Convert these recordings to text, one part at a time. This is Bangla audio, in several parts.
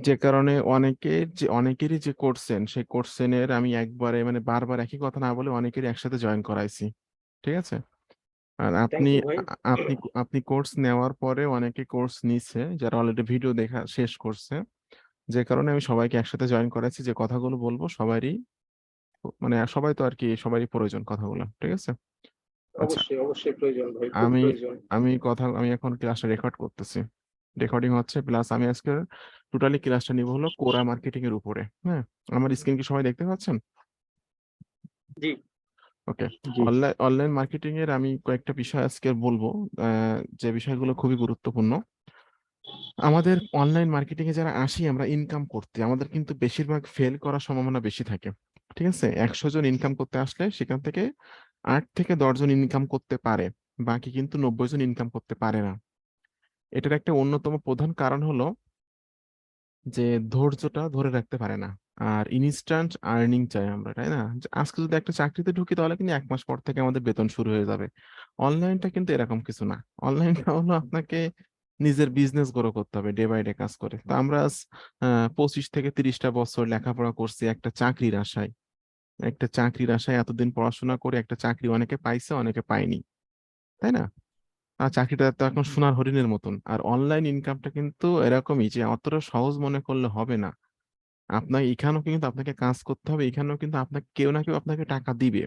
যে কারণে অনেকেরই যে করছেন সেই কোর্সেনের আমি একবারে মানে বারবার একই কথা না বলে অনেকেরই একসাথে জয়েন করাইছি। ঠিক আছে। আর থ্যাংক আপনি ইউ ভাই। আপনি আপনি কোর্স নেওয়ার পরে অনেকে কোর্স নিচ্ছে যারা অলরেডি ভিডিও দেখা শেষ করছে, যে কারণে আমি সবাইকে একসাথে জয়েন করাইছি। যে কথাগুলো বলবো সবারই মানে সবাই তো আর কি সবারই প্রয়োজন কথাগুলো। ঠিক আছে। আচ্ছা, অবশ্যই অবশ্যই প্রয়োজন ভাই, খুব আমি প্রয়োজন। আমি এখন ক্লাসটা রেকর্ড করতেছি। রেকর্ডিং হচ্ছে, প্লাস আমি আজকে টোটালি ক্লাসটা নিব হলো কোরা মার্কেটিং এর উপরে। হ্যাঁ, আমার স্ক্রিন কি সবাই দেখতে পাচ্ছেন? জি। ওকে। জি। অনলাইন মার্কেটিং এর আমি কয়েকটা বিষয় আজকে বলবো, যে বিষয়গুলো খুবই গুরুত্বপূর্ণ। আমাদের অনলাইন মার্কেটিং এ যারা আসি আমরা ইনকাম করতে, আমাদের কিন্তু বেশিরভাগ ফেল করার সম্ভাবনা বেশি থাকে। ঠিক আছে, 100 জন ইনকাম করতে আসলে সেখান থেকে 8 থেকে 10 জন ইনকাম করতে পারে, বাকি কিন্তু 90 জন ইনকাম করতে পারে না। এটার একটা অন্যতম প্রধান কারণ হলো যে ধৈর্যটা ধরে রাখতে পারে না। আর ইনস্ট্যান্ট আর্নিং চাই আমরা, তাই না? যে আজকে যদি একটা চাকরিতে ঢুকি তাহলে কিন্তু 1 মাস পর থেকে আমাদের বেতন শুরু হয়ে যাবে। অনলাইনটা কিন্তু এরকম কিছু না। অনলাইনটা হলো আপনাকে নিজের বিজনেস গ্রো করতে হবে ডে বাই ডে কাজ করে। তো আমরা আজ 25 থেকে 30টা বছর লেখাপড়া করছি একটা চাকরির আশায় এতদিন পড়াশোনা করে একটা চাকরি অনেকে পাইছে অনেকে পায়নি, তাই না? আর চাকরিটা তো এখন সোনার হরিণের মতন। আর অনলাইন ইনকামটা কিন্তু এরকমই যে অতটা সহজ মনে করলে হবে না। আপনার এখানেও কিন্তু আপনাকে কাজ করতে হবে, এখানেও কিন্তু আপনাকে কেউ না কেউ আপনাকে টাকা দিবে।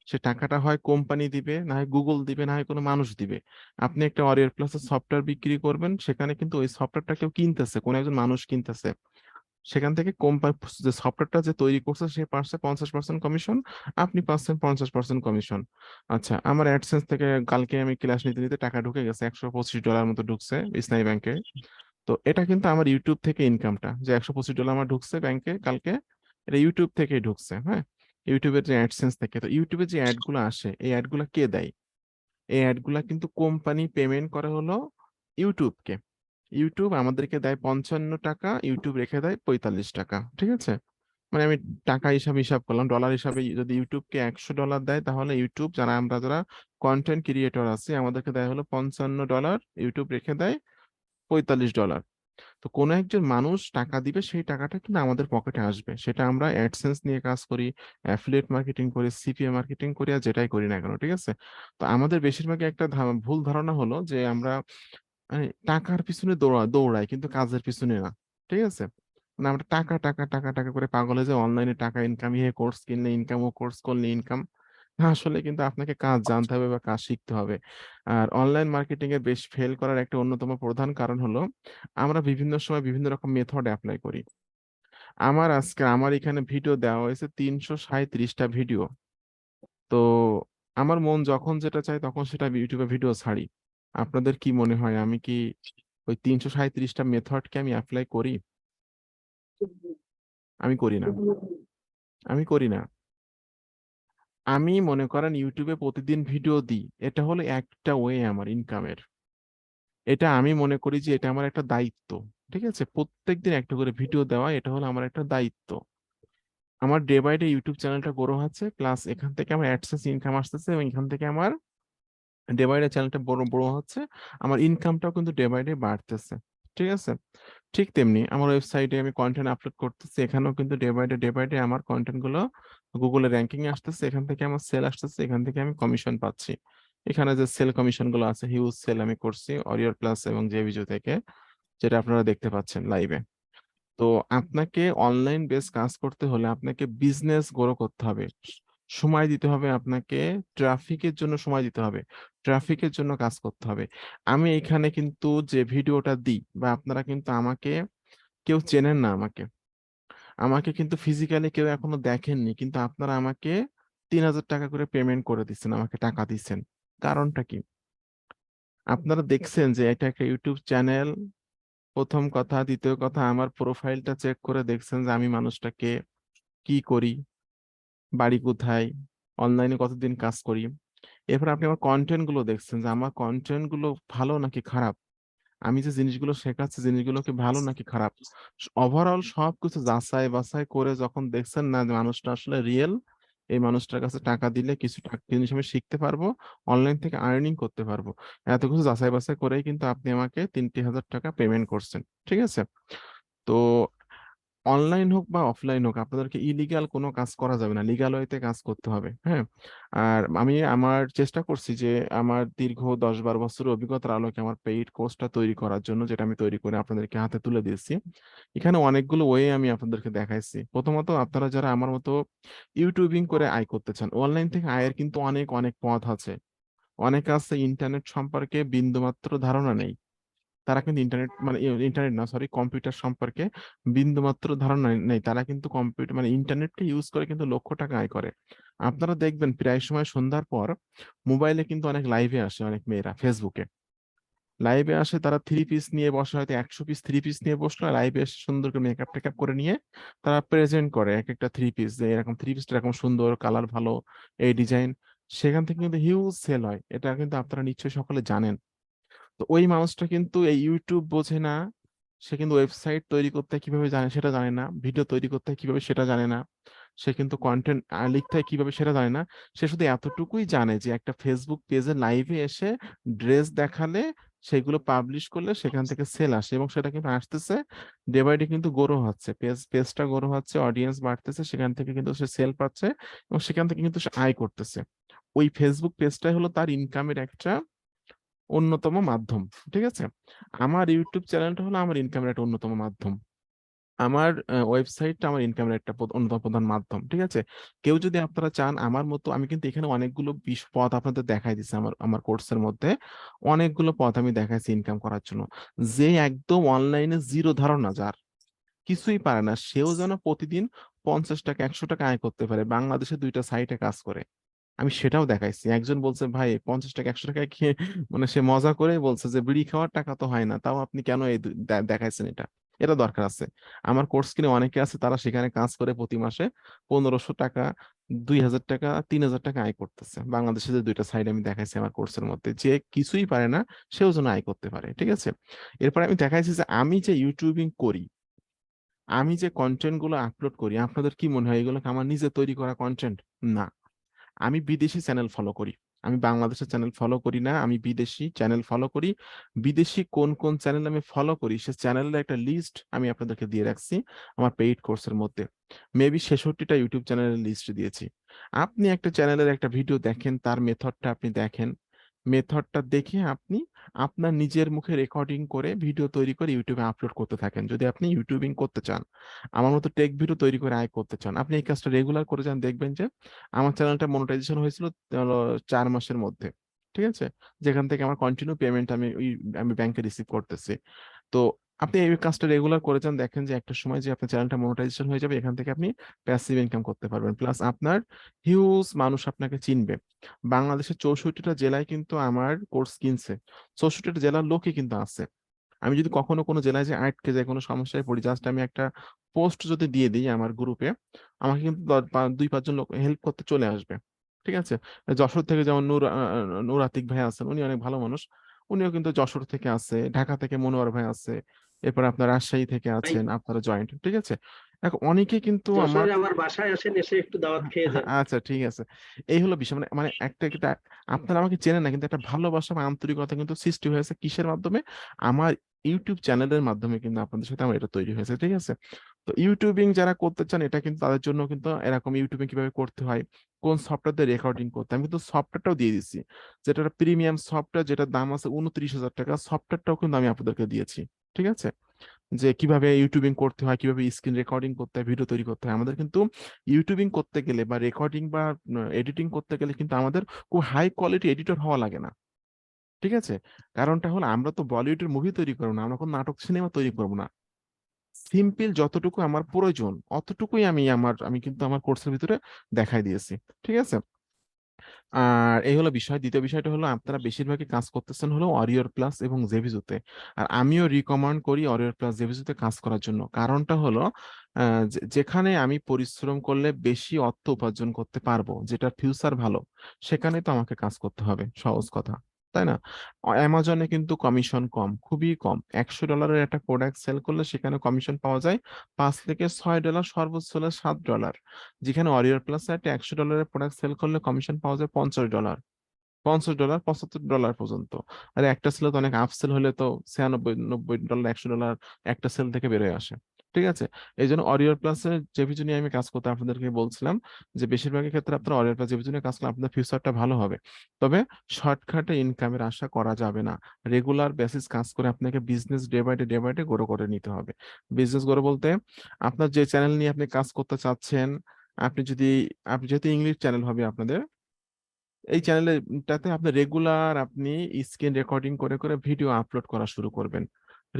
সে টাকাটা হয় কোম্পানি দিবে, না হয় গুগল দিবে, না হয় কোনো মানুষ দিবে। আপনি একটা অরিয়র প্লাসের সফটওয়্যার বিক্রি করবেন, সেখানে কিন্তু ওই সফটওয়্যারটা কেউ কিনতেছে, কোনো একজন মানুষ কিনতেছে। সেখান থেকে কোম্পানি যে সফটওয়্যারটা যে তৈরি করছে সে পাচ্ছে 50% কমিশন, আপনি পাচ্ছেন 50% কমিশন। আচ্ছা, আমার অ্যাডসেন্স থেকে কালকে আমি ক্লাস নিতে নিতে টাকা ঢুকে গেছে, $125 মতো ঢুকছে ইসলামী ব্যাংকে। তো এটা কিন্তু আমার ইউটিউব থেকে ইনকামটা, যে $125 আমার ঢুকছে ব্যাংকে কালকে, এটা ইউটিউব থেকেই ঢুকছে। হ্যাঁ, ইউটিউবের যে অ্যাডসেন্স থেকে। তো ইউটিউবে যে অ্যাড গুলো আসে এই অ্যাড গুলা কে দেয়? এই অ্যাড গুলা কিন্তু কোম্পানি পেমেন্ট করে হলো ইউটিউবকে। ইউটিউব আমাদেরকে দেয় 55 টাকা, ইউটিউব রেখে দেয় 45 টাকা। ঠিক আছে। মানে আমি টাকা হিসাব করলাম, ডলার হিসাবে যদি ইউটিউবকে $100 দেয় তাহলে ইউটিউব যারা কন্টেন্ট ক্রিয়েটর আছে আমাদেরকে দেয় হলো $55, ইউটিউব রেখে দেয় $45। তো কোনো একজন মানুষ টাকা দিবে, সেই টাকাটা কিন্তু আমাদের পকেটে আসবে, সেটা আমরা অ্যাডসেন্স নিয়ে কাজ করি, অ্যাফিলিয়েট মার্কেটিং করি, সিপিএ মার্কেটিং করি, আর যেটাই করি না কেন। ঠিক আছে। তো আমাদের বেশিরভাগই একটা ভুল ধারণা হলো যে আমরা মানে টাকার পিছনে দৌড়াই কিন্তু কাজের পিছনে না। ঠিক আছে। মানে আমরা টাকা টাকা টাকা টাকা করে পাগল হয়ে যে অনলাইনে টাকা ইনকাম, ইয়ে কোর্স কিনলে ইনকাম, ও কোর্স করলে ইনকাম। আসলে কিন্তু আপনাকে কাজ জানতে হবে বা কাজ শিখতে হবে। আর অনলাইন মার্কেটিং এর বেশ ফেল করার একটা অন্যতম প্রধান কারণ হলো আমরা বিভিন্ন সময় বিভিন্ন রকম মেথড অ্যাপ্লাই করি। আমার এখানে ভিডিও দেওয়া হয়েছে 337টা ভিডিও। তো আমার মন যখন যেটা চায় তখন সেটা ইউটিউবে ভিডিও ছাড়ি। আপনাদের কি মনে হয় আমি কি ওই 337টা মেথডকে আমি অ্যাপ্লাই করি? আমি করি না। আমি করি না। আমি মনে করেন ইউটিউবে প্রতিদিন ভিডিও দিই, এটা হলো একটা ওয়ে আমার ইনকামের। এটা আমি মনে করি যে এটা আমার একটা দায়িত্ব। ঠিক আছে, প্রত্যেকদিন একটা করে ভিডিও দেওয়া এটা হলো আমার একটা দায়িত্ব। আমার ডে বাই ডে ইউটিউব চ্যানেলটা গ্রো হচ্ছে, প্লাস এখান থেকে আমার অ্যাডসেন্স ইনকাম আসতেছে, এবং এখান থেকে আমার ডে বাই ডে চ্যানেলটা বড় বড় হচ্ছে, আমার ইনকামটাও কিন্তু ডে বাই ডে বাড়তেছে। ঠিক আছে। ঠিক তেমনি আমার ওয়েবসাইটে আমি কন্টেন্ট আপলোড করতেছি, এখানেও কিন্তু ডে বাই ডে আমার কন্টেন্ট গুলো গুগলে র্যাঙ্কিং এ আসতেছে, এখান থেকে আমার সেল আসতেছে, এখান থেকে আমি কমিশন পাচ্ছি। এখানে যে সেল কমিশন গুলো আছে, হিউজ সেল আমি করছি অরিয়র প্লাস এবং জেভিজো থেকে, যেটা আপনারা দেখতে পাচ্ছেন লাইভে। তো আপনাকে অনলাইন বেস কাজ করতে হলে আপনাকে বিজনেস গ্রো করতে হবে, সময় দিতে হবে আপনাকে, ট্রাফিকের জন্য সময় দিতে হবে, ট্রাফিকের জন্য কাজ করতে হবে। আমি এখানে কিন্তু যে ভিডিওটা দিই বা আপনারা কিন্তু আমাকে কেউ চেনেন না, আমাকে আমাকে কিন্তু ফিজিক্যালি কেউ এখনো দেখেননি, কিন্তু আপনারা আমাকে 3,000 টাকা করে পেমেন্ট করে দিচ্ছেন, আমাকে টাকা দিচ্ছেন। কারণটা কি? আপনারা দেখছেন যে এটা একটা ইউটিউব চ্যানেল। প্রথম কথা, দ্বিতীয় কথা, আমার প্রোফাইলটা চেক করে দেখছেন যে আমি মানুষটাকে কি করি, বাড়ি কোথায়, অনলাইনে কতদিন কাজ করি। এরপর আপনি আমার কন্টেন্ট গুলো দেখছেন যে আমার কন্টেন্ট গুলো ভালো নাকি খারাপ, আমি যে জিনিসগুলো শেখাচ্ছি জিনিসগুলো কি ভালো নাকি খারাপ। ওভারঅল সবকিছু যাচাই বাছাই করে যখন দেখছেন না যে মানুষটা আসলে রিয়েল, এই মানুষটার কাছে টাকা দিলে কিছু টাকা জিনিস আমি শিখতে পারবো, অনলাইন থেকে আর্নিং করতে পারবো, এত কিছু যাচাই বাছাই করেই কিন্তু আপনি আমাকে 3,000 টাকা পেমেন্ট করছেন। ঠিক আছে। তো অনলাইন হোক বা অফলাইন হোক আপনাদেরকে ইলিগাল কোনো কাজ করা যাবে না, লিগাল ওয়েতে কাজ করতে হবে। হ্যাঁ, আর আমি আমার চেষ্টা করছি যে আমার দীর্ঘ 10-12 বছরের অভিজ্ঞতার আলোকে আমার পেইড কোর্সটা তৈরি করার জন্য, যেটা আমি তৈরি করে আপনাদেরকে হাতে তুলে দিয়েছি। এখানে অনেকগুলো ওয়ে আমি আপনাদেরকে দেখাইছি। প্রথমত, আপনারা যারা আমার মতো ইউটিউবিং করে আয় করতে চান, অনলাইন থেকে আয়ের কিন্তু অনেক অনেক পথ আছে। অনেকে আছে ইন্টারনেট সম্পর্কে বিন্দুমাত্র ধারণা নেই, তারা কিন্তু ইন্টারনেট মানে ইন্টারনেট না, সরি, কম্পিউটার সম্পর্কে বিন্দুমাত্র ধারণা নেই। তারা কিন্তু কম্পিউটার মানে ইন্টারনেটকে ইউজ করে কিন্তু লক্ষ টাকা আয় করে। আপনারা দেখবেন প্রায় সময় সন্ধ্যার পর মোবাইলে কিন্তু অনেক লাইভে আসে, অনেক মেয়েরা ফেসবুকে লাইভে আসে, তারা থ্রি পিস নিয়ে বসে, হয়তো 100 পিস থ্রি পিস নিয়ে বসলো, লাইভে এসে সুন্দর করে মেকআপ টেকআপ করে নিয়ে তারা প্রেজেন্ট করে এক একটা থ্রি পিস, যে এরকম থ্রি পিসটা এরকম সুন্দর, কালার ভালো, এই ডিজাইন। সেখান থেকে কিন্তু হিউজ সেল হয়, এটা কিন্তু আপনারা নিশ্চয়ই সকলে জানেন। তো ওই মানুষটা কিন্তু এই ইউটিউব বোঝে না, সে কিন্তু ওয়েবসাইট তৈরি করতে হয় কিভাবে জানে সেটা জানে না, ভিডিও তৈরি করতে হয় কিভাবে সেটা জানে না, সে কিন্তু কন্টেন্ট লিখতে হয় কিভাবে সেটা জানে না। সে শুধু এতটুকুই জানে যে একটা ফেসবুক পেজে লাইভে এসে ড্রেস দেখালে, সেগুলো পাবলিশ করলে সেখান থেকে সেল আসে, এবং সেটা কিন্তু আসতেছে, ডে বাই ডে কিন্তু গ্রো হচ্ছে, পেজটা গ্রো হচ্ছে, অডিয়েন্স বাড়তেছে, সেখান থেকে কিন্তু সে সেল পাচ্ছে, এবং সেখান থেকে কিন্তু সে আয় করতেছে। ওই ফেসবুক পেজটাই হলো তার ইনকামের একটা অন্যতম মাধ্যম। ঠিক আছে, আমার ইউটিউব চ্যানেলটা হলো আমার ইনকামের একটা অন্যতম মাধ্যম, আমার ওয়েবসাইটটা আমার ইনকামের একটা অন্যতম প্রধান মাধ্যম। ঠিক আছে, কেউ যদি আপনারা চান আমার মতো, আমি কিন্তু এখানে অনেকগুলো পথ আপনাদের দেখাই দিচ্ছি, আমার আমার কোর্সের মধ্যে অনেকগুলো পথ আমি দেখাইছি ইনকাম করার জন্য। যে একদম অনলাইনে জিরো ধারণা, যার কিছুই পারে না, সেও যেন প্রতিদিন 50 টাকা 100 টাকা আয় করতে পারে, বাংলাদেশে 2টা সাইটে কাজ করে। আমি সেটাও দেখাইছি। একজন বলছে, ভাই 50 টাকা 100 টাকায় খেয়ে, মানে সে মজা করে বলছে যে বিড়ি খাওয়ার টাকা তো হয় না, তাও আপনি কেন এই দেখাইছেন এটা, এটা দরকার আছে। আমার কোর্স কিনে অনেকে আছে, তারা সেখানে কাজ করে প্রতি মাসে 1500 টাকা, 2000 টাকা, 3000 টাকা আয় করতেছে। বাংলাদেশে যে 2টা সাইড আমি দেখাইছি আমার কোর্সের মধ্যে, যে কিছুই পারে না সেও যেন আয় করতে পারে। ঠিক আছে, এরপর আমি দেখাইছি যে আমি যে ইউটিউবিং করি, আমি যে কন্টেন্ট গুলো আপলোড করি, আপনাদের কি মনে হয় এগুলো কি আমার নিজে তৈরি করা কন্টেন্ট? না, আমি বিদেশি চ্যানেল ফলো করি, আমি বাংলাদেশের চ্যানেল ফলো করি না, আমি বিদেশি চ্যানেল ফলো করি। বিদেশি কোন কোন চ্যানেল আমি ফলো করি সে চ্যানেলের একটা লিস্ট আমি আপনাদেরকে দিয়ে রাখছি আমার পেইড কোর্সের মধ্যে। মেবি 66টা ইউটিউব চ্যানেলের লিস্ট দিয়েছি। আপনি একটা চ্যানেলের একটা ভিডিও দেখেন, তার মেথডটা আপনি দেখেন, মেথডটা দেখে আপনি আপনার নিজের মুখে রেকর্ডিং করে ভিডিও তৈরি করে ইউটিউবে আপলোড করতে থাকেন। যদি আপনি ইউটিউবিং করতে চান, আমার মতো টেক ভিডিও তৈরি করে আয় করতে চান, আপনি এই কাজটা রেগুলার করে যান, দেখবেন যে আমার চ্যানেলটা মনিটাইজেশন হয়েছিল হলো 4 মাসের মধ্যে। ঠিক আছে, যেখান থেকে আমার কন্টিনিউ পেমেন্ট আমি ব্যাংকে রিসিভ করতেছি। তো আপনি এই কাজটা রেগুলার করে যান, দেখেন যে একটা সময় যে আপনার চ্যানেলটা মনিটাইজেশন হয়ে যাবে, এখান থেকে আপনি প্যাসিভ ইনকাম করতে পারবেন, প্লাস আপনার হিউজ মানুষ আপনাকে চিনবে। বাংলাদেশের 64টা জেলায় কিন্তু আমার কোর্স কিনছে, 64টা জেলার লোকই কিন্তু আছে। আমি যদি কখনো কোনো জেলায় যে আটকে যায়, কোনো সমস্যায় পড়ি, জাস্ট আমি একটা পোস্ট যদি দিয়ে দিই আমার গ্রুপে, আমাকে কিন্তু 2-5 জন লোক হেল্প করতে চলে আসবে। ঠিক আছে, যশোর থেকে যেমন নূর আতিক ভাই আছেন, উনি অনেক ভালো মানুষ, উনিও কিন্তু যশোর থেকে আছে, ঢাকা থেকে মনোয়ার ভাই আছে, এরপর আপনার রাজশাহী থেকে ভাই, আছেন, আপনারা জয়েন্ট। ঠিক আছে, এখন অনেকে কিন্তু আমার, যশোরে আমার বাসায় আসেন, এসে একটু দাওয়াত খেয়ে যান। আচ্ছা ঠিক আছে, এই হলো বিষয়। মানে মানে একটা আপনারা আমাকে চেনেন না, কিন্তু একটা ভালোবাসা বা আন্তরিকতা কিন্তু সৃষ্টি হয়েছে কিসের মাধ্যমে? আমার ইউটিউব চ্যানেলের মাধ্যমে কিন্তু আপনাদের সাথে আমার এটা তৈরি হয়েছে। ঠিক আছে, তো ইউটিউবিং যারা করতে চান, এটা কিন্তু তাদের জন্য কিন্তু এরকম ইউটিউবিং কিভাবে করতে হয়, কোন সফটওয়্যার দিয়ে রেকর্ডিং করতে হয়, আমি কিন্তু সফটওয়্যারটাও দিয়ে দিচ্ছি, যেটা প্রিমিয়াম সফটওয়্যার, যেটার দাম আছে 29,000 টাকা, সফটওয়্যারটাও কিন্তু আমি আপনাদেরকে দিয়েছি। ঠিক আছে, যে কিভাবে ইউটিউবিং করতে হয়, কিভাবে স্ক্রিন রেকর্ডিং করতে হয়, ভিডিও তৈরি করতে হয়। আমাদের কিন্তু ইউটিউবিং করতে গেলে বা রেকর্ডিং বা এডিটিং করতে গেলে কিন্তু আমাদের খুব হাই কোয়ালিটি এডিটর হওয়া লাগে না। ঠিক আছে, কারণটা হলো আমরা তো বলিউডের মুভি তৈরি করবো না, আমরা কোনো নাটক সিনেমা তৈরি করবো না। সিম্পল যতটুকু আমার প্রয়োজন অতটুকুই আমি কিন্তু আমার কোর্সের ভিতরে দেখাই দিয়েছি। ঠিক আছে, আর এই হলো বিষয়। দ্বিতীয় বিষয়টা হলো, আপনারা বেশিরভাগই কাজ করতেছেন হলো অরিয়র প্লাস এবং জেভিজুতে, আর আমিও রিকমেন্ড করি অরিয়র প্লাস জেভিজুতে কাজ করার জন্য। কারণটা হলো যেখানে আমি পরিশ্রম করলে বেশি অর্থ উপার্জন করতে পারবো, যেটা ফিউচার ভালো, সেখানে তো আমাকে কাজ করতে হবে, সহজ কথা, তাই না? অ্যামাজনে কিন্তু কমিশন কম, খুবই কম। $100 একটা প্রোডাক্ট সেল করলে সেখানে কমিশন পাওয়া যায় $5 থেকে $6, সর্বোচ্চ হলে $7। যেখানে অরিয়র প্লাস একটা $100 প্রোডাক্ট সেল করলে কমিশন পাওয়া যায় $50, $50, $75 পর্যন্ত। আর একটা সেলে তো অনেক আপসেল হলে তো 96, $90, $100 একটা সেল থেকে বেরোয় আসে। ঠিক আছে? এই জন্য অরিয়র প্লাসের জেভিজু নিয়ে আমি কাজ করতে আপনাদেরকে বলছিলাম যে বেশিরভাগের ক্ষেত্রে আপনার অরিয়র প্লাস জেভিজু নিয়ে কাজ করলে আপনার ফিউচারটা ভালো হবে। তবে শর্টকাটে ইনকামের আশা করা যাবে না। রেগুলার বেসিস কাজ করে আপনাকে business day by day grow করে নিতে হবে। বিজনেস গ্রো বলতে আপনার যে চ্যানেল নিয়ে আপনি কাজ করতে চাচ্ছেন, আপনি যদি আপনি যেহেতু ইংলিশ চ্যানেল হবে আপনাদের, এই চ্যানেলটাতে আপনি রেগুলার আপনি স্ক্রিন রেকর্ডিং করে করে ভিডিও আপলোড করা শুরু করবেন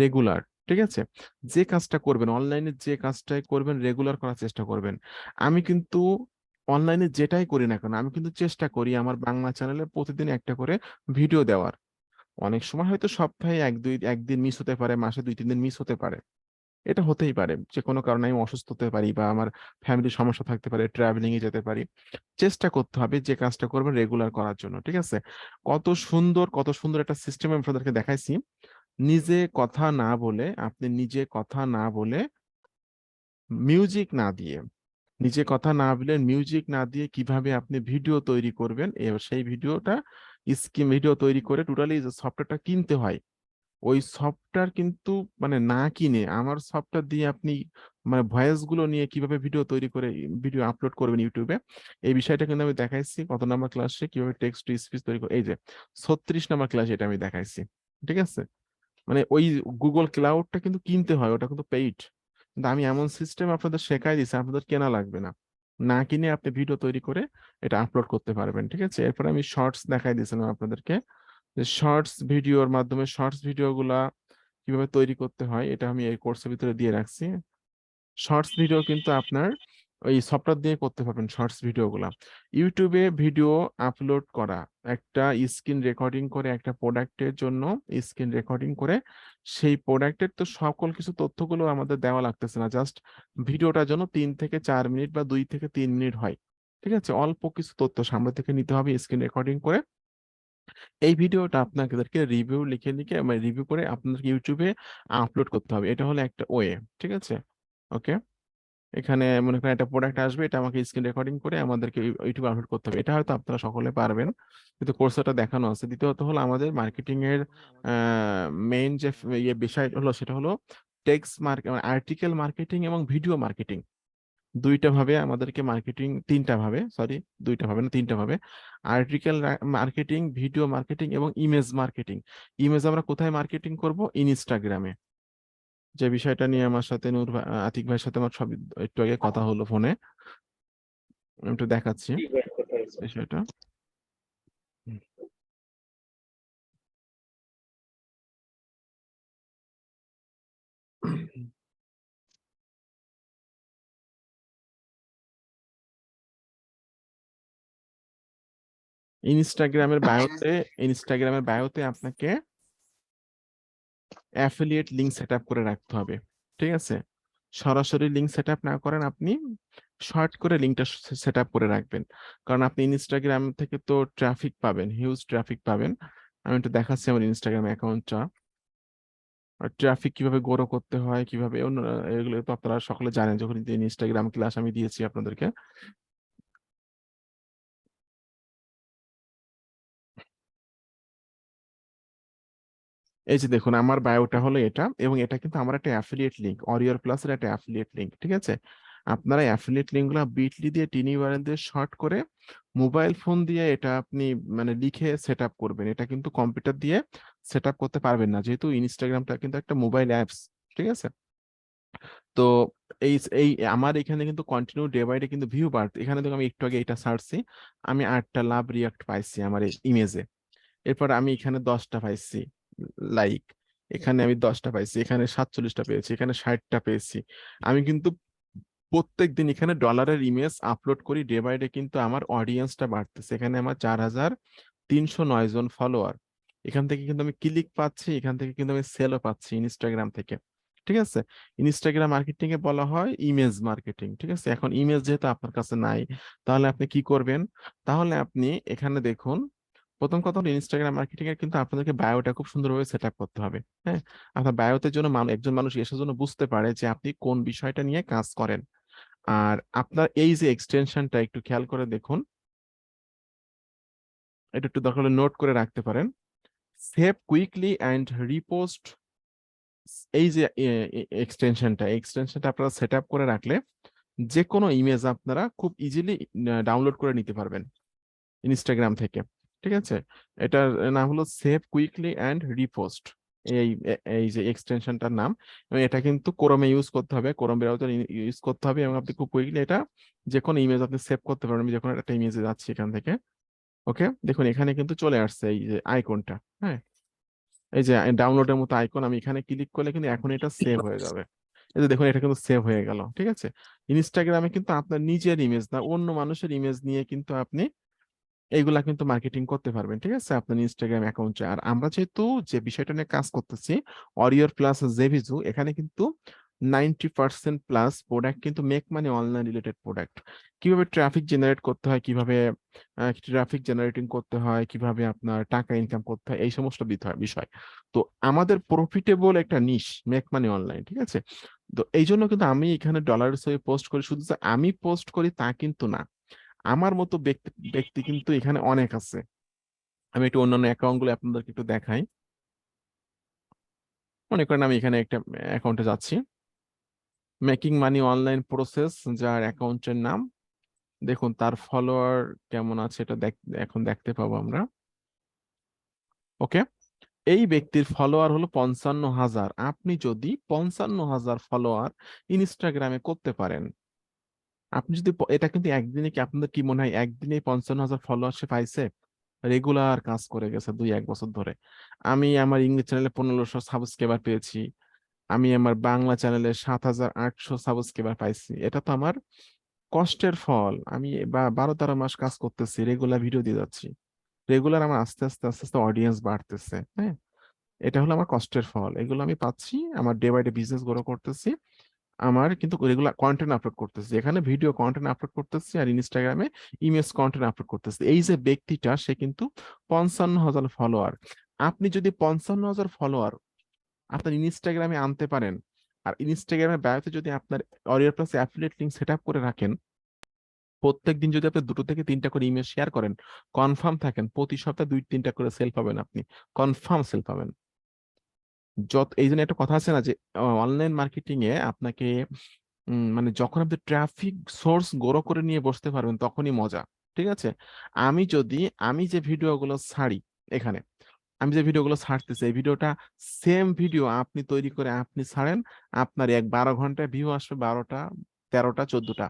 রেগুলার। ঠিক আছে? যে কাজটা করবেন অনলাইনে, যে কাজটাই করবেন রেগুলার করার চেষ্টা করবেন। আমি কিন্তু অনলাইনে যেটাই করি না কেন, আমি কিন্তু চেষ্টা করি আমার বাংলা চ্যানেলে প্রতিদিন একটা করে ভিডিও দেওয়ার। অনেক সময় হয়তো সপ্তাহে একদিন মিস হতে পারে, মাসে 2-3 দিন মিস হতে পারে। এটা হতেই পারে, যে কোনো কারণে আমি অসুস্থ হতে পারি বা আমার ফ্যামিলির সমস্যা থাকতে পারে, ট্রাভেলিং এ যেতে পারি। চেষ্টা করতে হবে যে কাজটা করবেন রেগুলার করার জন্য। ঠিক আছে? কত সুন্দর একটা সিস্টেম আমি আপনাদেরকে দেখাইছি। নিজে কথা না বলে মিউজিক না দিয়ে নিজে কথা না বলে মিউজিক না দিয়ে কিভাবে আপনি ভিডিও তৈরি করবেন, এবার সেই ভিডিওটা স্কিম ভিডিও তৈরি করে টোটালি যে সফটওয়্যারটা কিনতে হয়, ওই সফটওয়্যার কিন্তু মানে না কিনে আমার সফটওয়্যার দিয়ে আপনি মানে ভয়েস গুলো নিয়ে কিভাবে ভিডিও তৈরি করে ভিডিও আপলোড করবেন ইউটিউবে, এই বিষয়টা কিন্তু আমি দেখাইছি কত নাম্বার ক্লাসে, কিভাবে টেক্সট টু স্পিচ তৈরি করে, এই যে 36 নাম্বার ক্লাসে এটা আমি দেখাইছি। ঠিক আছে? মানে ওই গুগল ক্লাউডটা কিন্তু কিনতে হয়, ওটা কিন্তু পেইড। কিন্তু আমি এমন সিস্টেম আপনাদের শেখাই দিচ্ছি, আপনাদের কেনা লাগবে না। না কিনে আপনি ভিডিও তৈরি করে এটা আপলোড করতে পারবেন। ঠিক আছে? এরপর আমি শর্টস দেখাই দিয়েছিলাম আপনাদেরকে, যে শর্টস ভিডিওর মাধ্যমে শর্টস ভিডিও গুলা কিভাবে তৈরি করতে হয়, এটা আমি এই কোর্সের ভিতরে দিয়ে রাখছি। শর্টস ভিডিও কিন্তু আপনার ওই সফটওয়্যার দিয়ে করতে পারবেন শর্টস ভিডিও গুলা। ইউটিউবে ভিডিও আপলোড করা, একটা স্ক্রিন রেকর্ডিং করে একটা প্রোডাক্টের জন্য স্ক্রিন রেকর্ডিং করে সেই প্রোডাক্টের তো সকল কিছু তথ্যগুলো আমাদের দেওয়া লাগতেছে না, জাস্ট ভিডিওটার জন্য 3 থেকে 4 মিনিট বা 2 থেকে 3 মিনিট হয়। ঠিক আছে? অল্প কিছু তথ্য সামনে থেকে নিতে হবে স্ক্রিন রেকর্ডিং করে। এই ভিডিওটা আপনাদেরকে রিভিউ লিখে লিখে মানে রিভিউ করে আপনাদেরকে ইউটিউবে আপলোড করতে হবে। এটা হলো একটা ওয়ে। ঠিক আছে? ওকে। এখানে মনে করেন একটা প্রোডাক্ট আসবে, এটা আমাকে স্ক্রিন রেকর্ডিং করে আমাদেরকে ইউটিউবে আপলোড করতে হবে। এটা হয়তো আপনারা সকলে পারবেন, কিন্তু কোর্সটা দেখানো আছে। দ্বিতীয়ত হলো আমাদের মার্কেটিং এর মেইন যে বিষয় হলো সেটা হলো টেক্সট মার্কেট, আর্টিকেল মার্কেটিং এবং ভিডিও মার্কেটিং। দুইটা ভাবে আমাদেরকে মার্কেটিং, তিনটা ভাবে, সরি, দুইটা ভাবে না, তিনটা ভাবে। আর্টিকেল মার্কেটিং, ভিডিও মার্কেটিং এবং ইমেজ মার্কেটিং। ইমেজ আমরা কোথায় মার্কেটিং করব? ইনস্টাগ্রামে। যে বিষয়টা নিয়ে আমার সাথে আতিক ভাইয়ের সাথে আমার সব একটু আগে কথা হলো ফোনে, আমি একটু দেখাচ্ছি কি ভাবে কথা হয়েছে? বিষয়টা। ইনস্টাগ্রামের বায়োতে ইনস্টাগ্রামের বায়োতে আপনাকে অ্যাফিলিয়েট লিংক সেট আপ করে রাখতে হবে। ঠিক আছে? সরাসরি লিংক সেট আপ না করেন, আপনি শর্ট করে লিঙ্কটা সেট আপ করে রাখবেন। কারণ আপনি ইনস্টাগ্রাম থেকে তো ট্রাফিক পাবেন, হিউজ ট্রাফিক পাবেন। আমি একটু দেখাচ্ছি আমার ইনস্টাগ্রাম অ্যাকাউন্টটা। আর ট্রাফিক কিভাবে গ্রো করতে হয়, কিভাবে এগুলো তো আপনারা সকলে জানেন, যখন ইনস্টাগ্রাম ক্লাস আমি দিয়েছি আপনাদেরকে। এই যে দেখুন আমার বায়োটা হলো এটা, এবং এটা কিন্তু আমার একটা অ্যাফিলিয়েট লিংক, অরিয়র প্লাস এর একটা অ্যাফিলিয়েট লিংক। ঠিক আছে? আপনারা অ্যাফিলিয়েট লিংক গুলো বিটলি দিয়ে টিনি ওয়ারেন দিয়ে শর্ট করে মোবাইল ফোন দিয়ে এটা আপনি মানে লিখে সেট আপ করবেন। এটা কিন্তু কম্পিউটার দিয়ে সেট আপ করতে পারবেন না, যেহেতু ইনস্টাগ্রামটা কিন্তু একটা মোবাইল অ্যাপস। ঠিক আছে? তো এই এই আমার এখানে কিন্তু কন্টিনিউ ডে বাই ডে কিন্তু ভিউ বাড়তে, এখানে দেখো আমি একটু আগে এটা ছাড়ছি, আমি 8টা লাভ রিয়াক্ট পাইছি আমার ইমেজে। এরপর আমি এখানে 10টা পাইছি লাইক, এখানে আমি 10টা পাইছি, এখানে 47টা পেয়েছি, এখানে 60টা পেয়েছি। আমি কিন্তু প্রত্যেক দিন এখানে ডলারের ইমেজ আপলোড করি, ডে বাই ডে কিন্তু আমার অডিয়েন্সটা বাড়তেছে। এখানে আমার 4309 জন ফলোয়ার। এখান থেকে কিন্তু আমি ক্লিক পাচ্ছি, এখান থেকে কিন্তু আমি সেলও পাচ্ছি ইনস্টাগ্রাম থেকে। ঠিক আছে? ইনস্টাগ্রাম মার্কেটিং এ বলা হয় ইমেজ মার্কেটিং। ঠিক আছে? এখন ইমেজ যেহেতু আপনার কাছে নাই, তাহলে আপনি কি করবেন? তাহলে আপনি এখানে দেখুন, প্রথম কথা হলো ইনস্টাগ্রাম মার্কেটিং এর কিন্তু আপনাদেরকে বায়োটা খুব সুন্দরভাবে সেট আপ করতে হবে। হ্যাঁ? আপনার বায়োতের জন্য একজন মানুষ এসে জন্য বুঝতে পারে যে আপনি কোন বিষয়টা নিয়ে কাজ করেন। আর আপনার এই যে এক্সটেনশনটা একটু খেয়াল করে দেখুন, এটা একটু দরকার হলে নোট করে রাখতে পারেন। সেভ কুইকলি অ্যান্ড রিপোস্ট এই যে এক্সটেনশনটা আপনারা সেট আপ করে রাখলে যে কোনো ইমেজ আপনারা খুব ইজিলি ডাউনলোড করে নিতে পারবেন ইনস্টাগ্রাম থেকে। ঠিক আছে, এটার নাম হলো সেভ কুইকলি অ্যান্ড রিপোস্ট। এই এই যে এক্সটেনশনটার নাম, এবং এটা কিন্তু ক্রোমে ইউজ করতে হবে, ক্রোম ব্রাউজার ইউজ করতে হবে, এবং আপনি খুব কুইকলি এটা যে কোনো ইমেজ আপনি সেভ করতে পারবেন। আমি যে কোনো একটা ইমেজে যাচ্ছি এখান থেকে। ওকে, দেখুন এখানে কিন্তু চলে আসছে এই যে আইকনটা। হ্যাঁ, এই যে ডাউনলোডের মতো আইকন, আমি এখানে ক্লিক করলে কিন্তু এখন এটা সেভ হয়ে যাবে। এই যে দেখুন এটা কিন্তু সেভ হয়ে গেল। ঠিক আছে, ইনস্টাগ্রামে কিন্তু আপনার নিজের ইমেজ না, অন্য মানুষের ইমেজ নিয়ে কিন্তু আপনি এইগুলা কিন্তু মার্কেটিং করতে পারবেন। ঠিক আছে, আপনার ইনস্টাগ্রাম অ্যাকাউন্টে। আর আমরা যেহেতু যে বিষয়টা নিয়ে কাজ করতেছি, অরিয়র প্লাস জেভিজু, এখানে কিন্তু 90% প্লাস প্রোডাক্ট কিন্তু make money online related product. কিভাবে ট্রাফিক জেনারেট করতে হয়, কিভাবে ট্রাফিক জেনারেটিং করতে হয়, কিভাবে আপনার টাকা ইনকাম করতে হয়, এই সমস্ত বিষয়। তো আমাদের প্রফিটেবল একটা নিশ মেক মানি অনলাইন। ঠিক আছে, তো এই জন্য কিন্তু আমি এখানে ডলারের সঙ্গে পোস্ট করি। শুধু যে আমি পোস্ট করি তা কিন্তু না, আমার মতো ব্যক্তি ব্যক্তি কিন্তু এখানে অনেক আছে। আমি একটু অন্যান্য অ্যাকাউন্ট গুলো আপনাদেরকে একটু দেখাই। মনে করেন আমি এখানে একটা অ্যাকাউন্টে যাচ্ছি, মেকিং মানি অনলাইন প্রসেস, যার অ্যাকাউন্টের নাম। দেখুন তার ফলোয়ার কেমন আছে, এটা এখন দেখতে পাবো আমরা। ওকে, এই ব্যক্তির ফলোয়ার হলো 55,000। আপনি যদি 55,000 ফলোয়ার ইনস্টাগ্রামে করতে পারেন, আপনি যদি এটা কিন্তু একদিনে, কি আপনাদের কি মনে হয় একদিনে 55,000 ফলোয়ার সে পাইছে? রেগুলার কাজ করে গেছে 2-1 বছর ধরে। আমি আমার ইংলিশ চ্যানেলে 1500 সাবস্ক্রাইবার পেয়েছি, আমি আমার বাংলা চ্যানেলে 7,800 সাবস্ক্রাইবার পাইছি। এটা তো আমার কষ্টের ফল। আমি 12-13 মাস কাজ করতেছি, রেগুলার ভিডিও দিয়ে যাচ্ছি, রেগুলার আমার আস্তে আস্তে আস্তে আস্তে অডিয়েন্স বাড়তেছে। হ্যাঁ, এটা হলো আমার কষ্টের ফল, এগুলো আমি পাচ্ছি, আমার day by day business grow করতেছি। আমার কিন্তু রেগুলার কন্টেন্ট আপলোড করতেছি, এখানে ভিডিও কন্টেন্ট আপলোড করতেছি, আর ইনস্টাগ্রামে ইমেজ কন্টেন্ট আপলোড করতেছি। এই যে ব্যক্তিটা, সে কিন্তু 55,000 ফলোয়ার। আপনি যদি 55,000 ফলোয়ার আপনার ইনস্টাগ্রামে আনতে পারেন, আর ইনস্টাগ্রামের বায়োতে যদি আপনার অরিয়ার plus affiliate link set up করে রাখেন, প্রত্যেকদিন যদি আপনি 2 থেকে 3টা করে ইমেজ শেয়ার করেন, কনফার্ম থাকেন প্রতি সপ্তাহে 2-3টা করে সেল পাবেন, আপনি কনফার্ম সেল পাবেন। এই জন্য একটা কথা আছে না যে অনলাইন মার্কেটিং এ আপনাকে মানে যখন আপনি ট্রাফিক সোর্স গ্রো করে নিয়ে বসতে পারবেন তখনই মজা। ঠিক আছে, আমি যদি আমি যে ভিডিওগুলো ছাড়ি এখানে, আমি যে ভিডিওগুলো ছাড়তেছি, এই ভিডিওটা সেম ভিডিও আপনি তৈরি করে আপনি ছাড়েন, আপনার 12 ঘন্টায় ভিউ আসবে 12টা, 13টা, 14টা।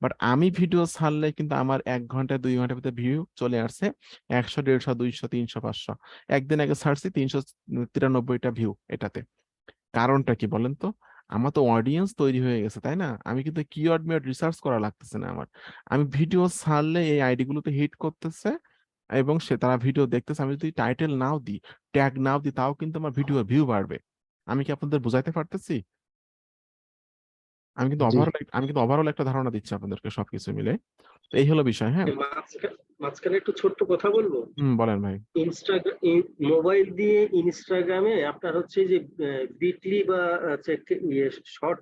বাট আমি ভিডিও ছাড়লে কিন্তু আমার 1 ঘন্টায় 2 ঘন্টার ভিতরে ভিউ চলে আসছে 100, 150, 200, 300, 500। একদিন আগে ছাড়ছি 393টা ভিউ এটাতে। কারণটা কি বলেন তো? আমার তো অডিয়েন্স তৈরি হয়ে গেছে, তাই না? আমি কিন্তু কিওয়ার্ড মিওয়ার্ড রিসার্চ করা লাগতেছে না আমার। আমি ভিডিও ছাড়লে এই আইডি গুলোতে হিট করতেছে, এবং তারা ভিডিও দেখতেছে। আমি যদি টাইটেল নাও দিই, ট্যাগ নাও দিই, তাও কিন্তু আমার ভিডিও ভিউ বাড়বে। আমি কি আপনাদের বুঝাইতে পারতেছি? জি। আমি কিন্তু ওভারঅল একটা ধারণা দিচ্ছি আপনাদেরকে সবকিছু মিলে। তো এই হলো বিষয়। হ্যাঁ, মাঝখানে একটু ছোট্ট কথা বলবো। বলেন ভাই। ইনস্টাগ্রাম, মোবাইল দিয়ে ইনস্টাগ্রামে আপনার হচ্ছে যে বিটলি বা শর্ট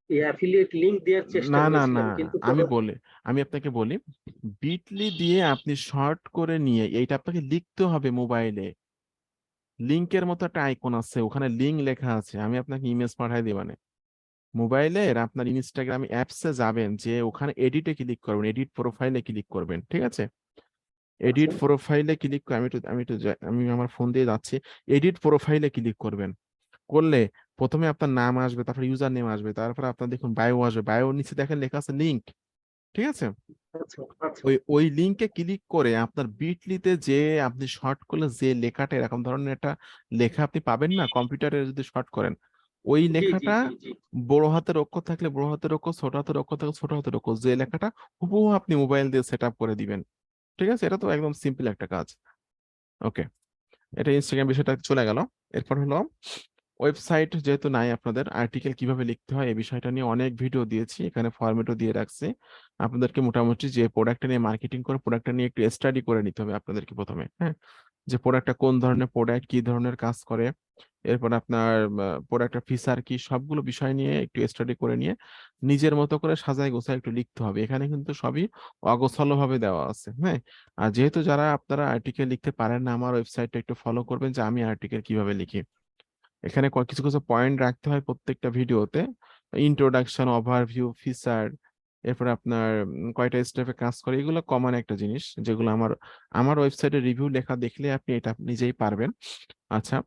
অ্যাফিলিয়েট লিংক দেওয়ার চেষ্টা না না না, করেছিলাম, কিন্তু আমি পরে বলি, আমি আপনাকে বলি, বিটলি দিয়ে আপনি শর্ট করে নিয়ে এইটা আপনাকে লিখতে হবে মোবাইলে। লিংকের মতো একটা আইকন আছে, ওখানে লিংক লেখা আছে, আমি আপনাকে ইমেজ পাঠাই দিবানে। মোবাইলের আপনার ইনস্টাগ্রাম অ্যাপসে যাবেন, যে ওখানে এডিটে ক্লিক করবেন, এডিট প্রোফাইলে ক্লিক করবেন। ঠিক আছে, এডিট আচ্ছা প্রোফাইলে ক্লিক করে আমি আমার ফোন দিয়ে যাচ্ছি, এডিট প্রোফাইলে ক্লিক করবেন। করলে প্রথমে আপনার নাম আসবে, তারপর ইউজার নেম আসবে, তারপর আপনার দেখুন বায়ো আসবে, বায়োর নিচে দেখেন লেখা আছে লিংক। ঠিক আছে, আচ্ছা আচ্ছা। ওই লিংকে ক্লিক করে আপনার বিটলিতে যে আপনি শর্ট করলে যে লেখাটা এরকম ধরনের একটা লেখা আপনি পাবেন না, কম্পিউটারে যদি শর্ট করেন, ওই জি জি লেখাটা জি জি। বড় হাতের অক্ষর থাকলে বড় হাতের অক্ষর, ছোট হাতের অক্ষর থাকলে ছোট হাতের অক্ষর, যে লেখাটা হুবহু আপনি মোবাইল দিয়ে সেট আপ করে দিবেন। ঠিক আছে, এটা তো একদম সিম্পল একটা কাজ। ওকে, এটা ইনস্টাগ্রাম বিষয়টা চলে গেল। এরপর হলো ওয়েবসাইট, যেহেতু নাই আপনাদের, আর্টিকেল কিভাবে লিখতে হয় এই বিষয়টা নিয়ে অনেক ভিডিও দিয়েছি, এখানে ফরম্যাটও দিয়ে রাখছি। আপনাদেরকে মোটামুটি যে প্রোডাক্টটা নিয়ে মার্কেটিং করে, প্রোডাক্টটা নিয়ে একটু স্টাডি করে নিতে হবে আপনাদেরকে প্রথমে। হ্যাঁ, যে প্রোডাক্টটা কোন ধরনের প্রোডাক্ট, কি ধরনের কাজ করে, এরপর আপনার প্রোডাক্টের ফিচার কি, সবগুলো বিষয় নিয়ে একটু স্টাডি করে নিয়ে নিজের মতো করে সাজায় গোছায় একটু লিখতে হবে। এখানে কিন্তু সবই অগোছালো ভাবে দেওয়া আছে। হ্যাঁ, আর যেহেতু যারা আপনারা আর্টিকেল লিখতে পারেন না, আমার ওয়েবসাইটটা একটু ফলো করবেন যে আমি আর্টিকেল কিভাবে লিখি। এখানে কিছু কিছু পয়েন্ট রাখতে হয় প্রত্যেকটা ভিডিওতে, ইন্ট্রোডাকশন, ওভারভিউ, ফিচার, এরপরে আপনার কয়টা স্টেপে কাজ করে, এগুলো কমন একটা জিনিস যেগুলো আমার আমার ওয়েবসাইটে রিভিউ লেখা দেখলে আপনি এটা নিজেই পারবেন। আচ্ছা,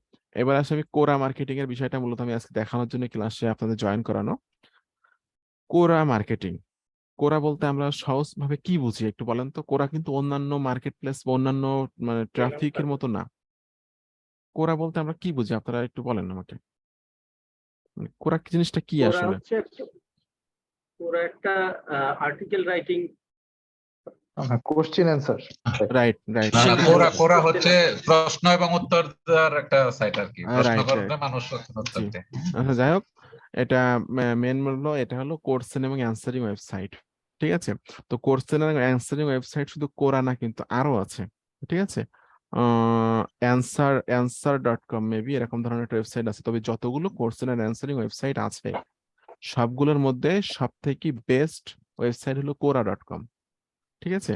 এবার আসে আমি কোরা মার্কেটিং এর বিষয়টা মূলত আমি আজকে দেখানোর জন্য ক্লাসে আপনাদের জয়েন করানো। কোরা মার্কেটিং, কোরা বলতে আমরা সহজ ভাবে কি বুঝি একটু বলেন তো? কোরা কিন্তু অন্যান্য মার্কেট প্লেস বা অন্যান্য মানে ট্রাফিকের মতো না। কোরা বলতে আমরা কি বুঝি আপনারা একটু বলেন আমাকে, মানে কোরা জিনিসটা কি ওরা আসলে? হচ্ছে ওরা একটা article writing question answer. Right right না না, কিন্তু কোরা কোরা হচ্ছে প্রশ্ন এবং উত্তর দেওয়ার একটা সাইট আর কি, প্রশ্ন রাইট রাইট করলে মানুষ উত্তর জি। দেয়। আচ্ছা যাই হোক, এটা মেন হলো এটা হলো কোশ্চেন এবং অ্যান্সারিং ওয়েবসাইট, ঠিক আছে? তো কোশ্চেন এবং অ্যান্সারিং ওয়েবসাইট শুধু কোরা না, কিন্তু আরো আছে, ঠিক আছে? অ্যান্সার.কম মেবি এরকম ধরনের একটা ওয়েবসাইট আছে। তবে যতগুলো কোশ্চেন আর অ্যান্সারিং ওয়েবসাইট আছে সবগুলোর মধ্যে সব থেকে বেস্ট ওয়েবসাইট হলো কোরা.কম, ঠিক আছে?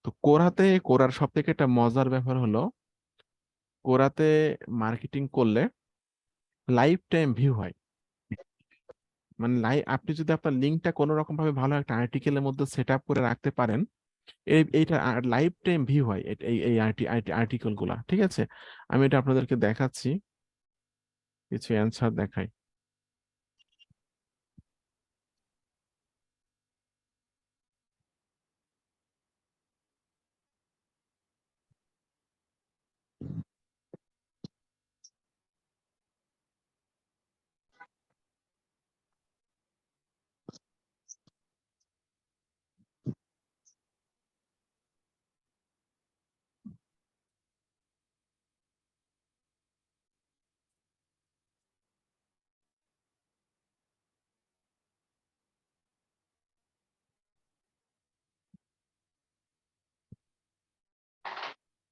তো কোরার সব থেকে একটা মজার ব্যাপার হলো, কোরাতে মার্কেটিং করলে লাইফ টাইম ভিউ হয়। মানে আপনি যদি আপনার লিঙ্কটা কোনো রকম ভাবে ভালো একটা আর্টিকেলের মধ্যে সেট আপ করে রাখতে পারেন, এইটা লাইফ টাইম ভিউ হয় এই আর্টিকেল গুলা, ঠিক আছে? আমি এটা আপনাদেরকে দেখাচ্ছি, কিছু অ্যান্সার দেখাই।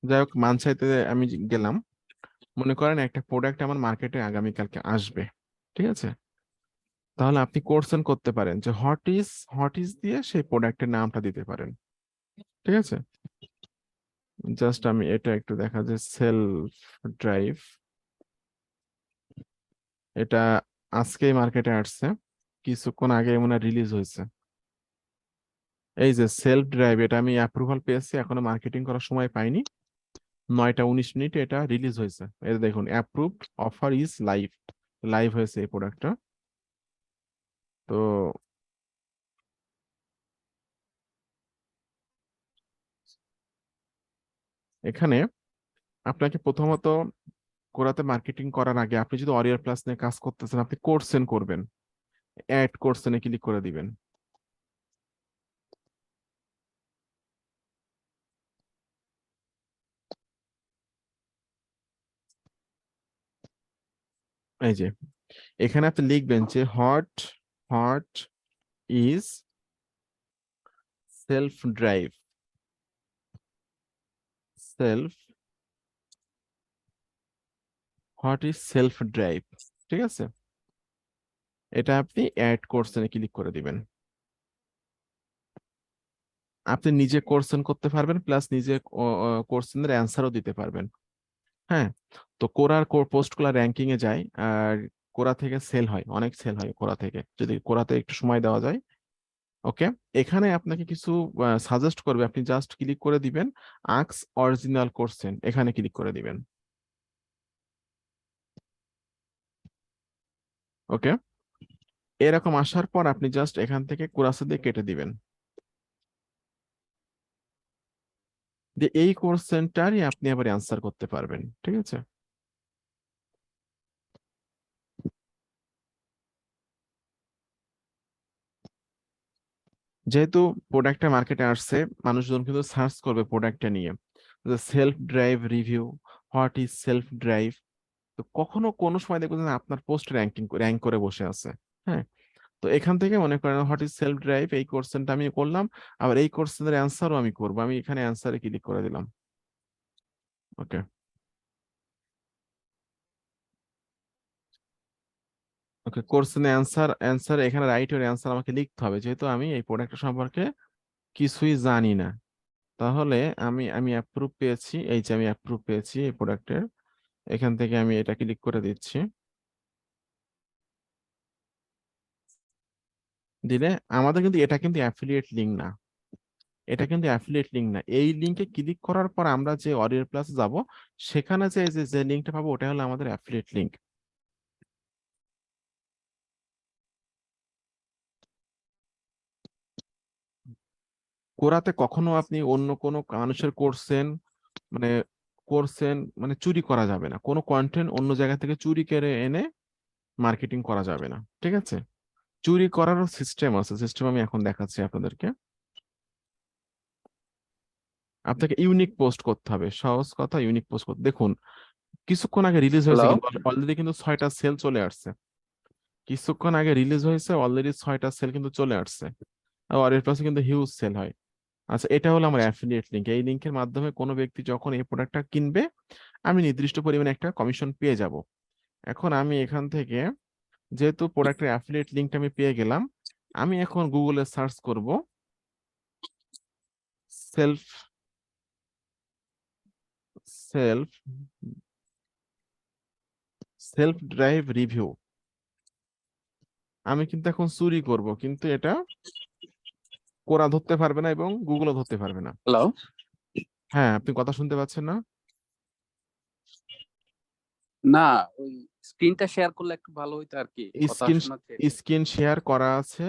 যাই হোক, মানসাইতে আমি গেলাম, মনে করেন একটা প্রোডাক্ট আমার মার্কেটে আগামীকালকে আসবে, ঠিক আছে? তাহলে আপনি কোশ্চেন করতে পারেন যে হোয়াট ইজ দিয়ে সেই প্রোডাক্টের নামটা দিতে পারেন, ঠিক আছে? জাস্ট আমি এটা একটু দেখা যায়, সেলফ ড্রাইভ, এটা আজকেই মার্কেটে আসছে, কিছুক্ষণ আগে মনে রিলিজ হয়েছে। এই যে সেলফ ড্রাইভ, এটা আমি অ্যাপ্রুভাল পেয়েছি, এখনো মার্কেটিং করার সময় পাইনি। 9টা 19 মিনিটে এটা রিলিজ হয়েছে। এই দেখুন, approved, offer is live, live হয়েছে এই প্রোডাক্টটা। তো এখানে আপনাকে প্রথমত কোরাতে মার্কেটিং করার আগে আপনি যদি অরিয়ার প্লাস নিয়ে কাজ করতেছেন, আপনি কোর্সেন করবেন, অ্যাড কোর্সেনে ক্লিক করে দিবেন। এই যে এখানে আপনি লিখবেন যে what is self drive, self what is self drive, ঠিক আছে? এটা আপনি অ্যাড কোর্সেনে ক্লিক করে দিবেন। আপনি নিজে কোশ্চেন করতে পারবেন, প্লাস নিজে কোশ্চেনের অ্যান্সারও দিতে পারবেন। হ্যাঁ, তো কোরার পোস্ট গুলা র্যাঙ্কিং এ যায়, আর কোরা থেকে সেল হয়, অনেক সেল হয় কোরা থেকে, যদি কোরাতে একটু সময় দেওয়া যায়। ওকে, এখানে আপনাকে কিছু সাজেস্ট করবে, আপনি জাস্ট ক্লিক করে দিবেন আক্স অরিজিনাল কোশ্চেন, এখানে ক্লিক করে দিবেন। ওকে, এরকম আসার পর আপনি জাস্ট এখান থেকে কোরাসে দিয়ে কেটে দিবেন, যে এই কোশ্চেনটারই আপনি আবার অ্যান্সার করতে পারবেন, ঠিক আছে? যেহেতু প্রোডাক্টটা মার্কেটে আসছে, মানুষজন কিন্তু সার্চ করবে প্রোডাক্টটা নিয়ে, self drive review, what is self drive. তো কখনো কোনো সময় দেখবেন যে আপনার পোস্ট র্যাঙ্ক করে বসে আছে। হ্যাঁ, তো এখান থেকে মনে করেন হোয়াট ইজ সেলফ ড্রাইভ, এই কোশ্চেনটা আমি করলাম, আবার এই কোশ্চেনের অ্যান্সারও আমি করবো, আমি এখানে অ্যান্সারে ক্লিক করে দিলাম। ওকে, ওকে, কোশ্চেনের অ্যান্সার এখানে রাইট এর অ্যান্সার আমাকে লিখতে হবে, যেহেতু আমি এই প্রোডাক্ট সম্পর্কে কিছুই জানি না। তাহলে আমি অ্যাপ্রুভ পেয়েছি, এই যে আমি অ্যাপ্রুভ পেয়েছি এই প্রোডাক্টের, এখান থেকে আমি এটা ক্লিক করে দিচ্ছি। দিলে আমাদের কিন্তু এটা কিন্তু অ্যাফিলিয়েট লিঙ্ক না, এটা কিন্তু অ্যাফিলিয়েট লিঙ্ক না। এই লিঙ্কে ক্লিক করার পর আমরা যে অডিও প্লাস যাব, সেখানে যে লিঙ্কটা পাবো ওটা হলো আমাদের অ্যাফিলিয়েট লিঙ্ক। কোরাতে কখনো আপনি অন্য কোনো মানুষের মানে মানে চুরি করা যাবে না, কোনো কন্টেন্ট অন্য জায়গা থেকে চুরি করে এনে মার্কেটিং করা যাবে না, ঠিক আছে? চুরি করারও সিস্টেম আছে, সিস্টেম আমি এখন দেখাচ্ছি আপনাদেরকে। আপনাকে ইউনিক পোস্ট করতে হবে, সহজ কথা, ইউনিক পোস্ট করতে। দেখুন কিছুক্ষণ আগে রিলিজ হয়েছে, হ্যালো, কিন্তু অলরেডি কিন্তু 6টা সেল চলে আসছে। কিছুক্ষণ আগে রিলিজ হয়েছে, অলরেডি 6টা সেল কিন্তু চলে আসছে। আর এর পাশে কিন্তু হিউজ সেল হয়। আচ্ছা, এটা হলো আমার অ্যাফিলিয়েট লিঙ্ক। এই লিঙ্কের মাধ্যমে কোনো ব্যক্তি যখন এই প্রোডাক্টটা কিনবে, আমি নির্দিষ্ট পরিমাণে একটা কমিশন পেয়ে যাব। এখন আমি এখান থেকে, যেহেতু প্রোডাক্টের অ্যাফিলিয়েট লিঙ্কটা আমি পেয়ে গেলাম, আমি এখন গুগলে সার্চ করব self self self drive review. আমি কিন্তু এখন চুরি করব, কিন্তু এটা কোরা ধরতে পারবে না এবং গুগলও ধরতে পারবে না। হ্যালো। হ্যাঁ, আপনি কথা শুনতে পাচ্ছেন না? না, ওই স্ক্রিনটা শেয়ার করলে একটু ভালো হইতো আর কি, কথা স্ক্রিন শোনাচ্ছে। স্ক্রিন শেয়ার করা আছে,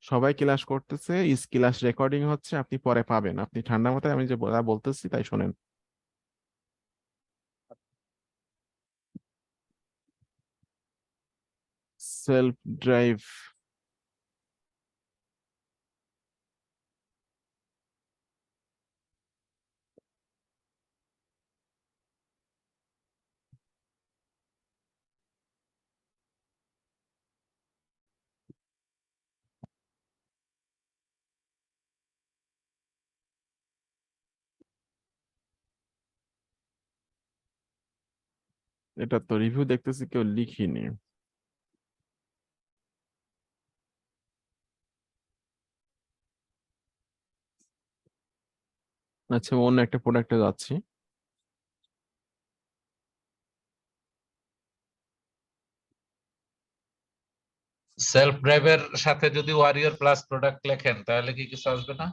সবাই ক্লাস করতেছে, ক্লাস রেকর্ডিং হচ্ছে, আপনি পরে পাবেন। আপনি ঠান্ডা মাথায় আমি যে বলতেছি তাই শোনেন। সেলফ ড্রাইভ, এটা তো রিভিউ দেখতেছি কেউ লিখিনি। আচ্ছা, অন্য একটা প্রোডাক্টে যাচ্ছি। সেলফ ড্রাইভের সাথে যদি ওয়ারিয়র প্লাস প্রোডাক্ট লেখেন তাহলে কি কিছু আসবে না?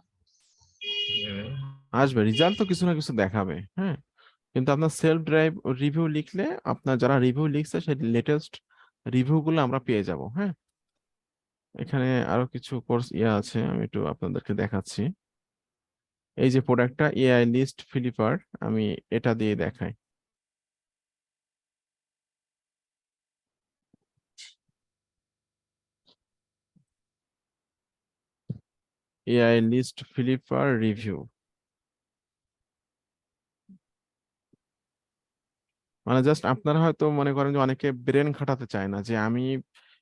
আসবে, রেজাল্ট তো কিছু না কিছু দেখাবে, হ্যাঁ। কিন্তু আপনার সেলফ ড্রাইভ রিভিউ লিখলে, আপনার যারা রিভিউ লিখছে সেই লেটেস্ট রিভিউ গুলো আমরা পেয়ে যাব, হ্যাঁ। এখানে আরো কিছু কোর্স আছে, আমি একটু আপনাদেরকে দেখাচ্ছি। এই যে প্রোডাক্টটা এআই লিস্ট ফ্লিপার, আমি এটা দিয়ে দেখাই। এআই লিস্ট ফ্লিপার রিভিউ, মানে জাস্ট আপনারা হয়তো মনে করেন যে অনেকে ব্রেন খাটাতে চায় না, যে আমি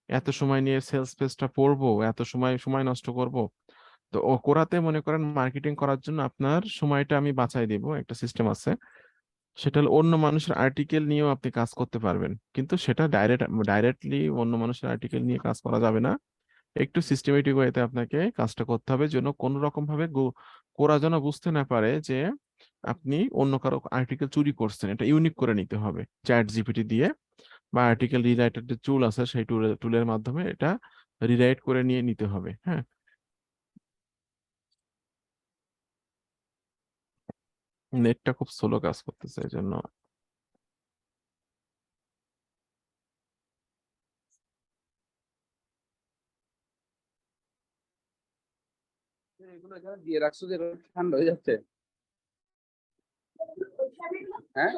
এত সময় নিয়ে সেলস পেজটা পড়বো, এত সময় সময় নষ্ট করব। তো ও কোরাতে মনে করেন মার্কেটিং করার জন্য আপনার সময়টা আমি বাঁচাই দিব, একটা সিস্টেম আছে। সেটা হলো অন্য মানুষের আর্টিকেল নিয়েও আপনি কাজ করতে পারবেন, কিন্তু সেটা ডাইরেক্টলি অন্য মানুষের আর্টিকেল নিয়ে কাজ করা যাবে না। একটু সিস্টেমেটিক ওয়েতে আপনাকে কাজটা করতে হবে, যেন কোনো রকম ভাবে কোরা যেন বুঝতে না পারে যে আপনি অন্য কারো আর্টিকেল চুরি করছেন। এটা ইউনিক করে নিতে হবে চ্যাট জিপিটি দিয়ে, বা আর্টিকেল রিরাইটার যে টুল আছে সেই টুলের মাধ্যমে এটা রিরাইট করে নিয়ে নিতে হবে, হ্যাঁ। নেটটা খুব স্লো কাজ করতেছে এই জন্য। এগুলো এখানে দিয়ে রাখছো যে ঠান্ডা হয়ে যাচ্ছে। হ্যাঁ,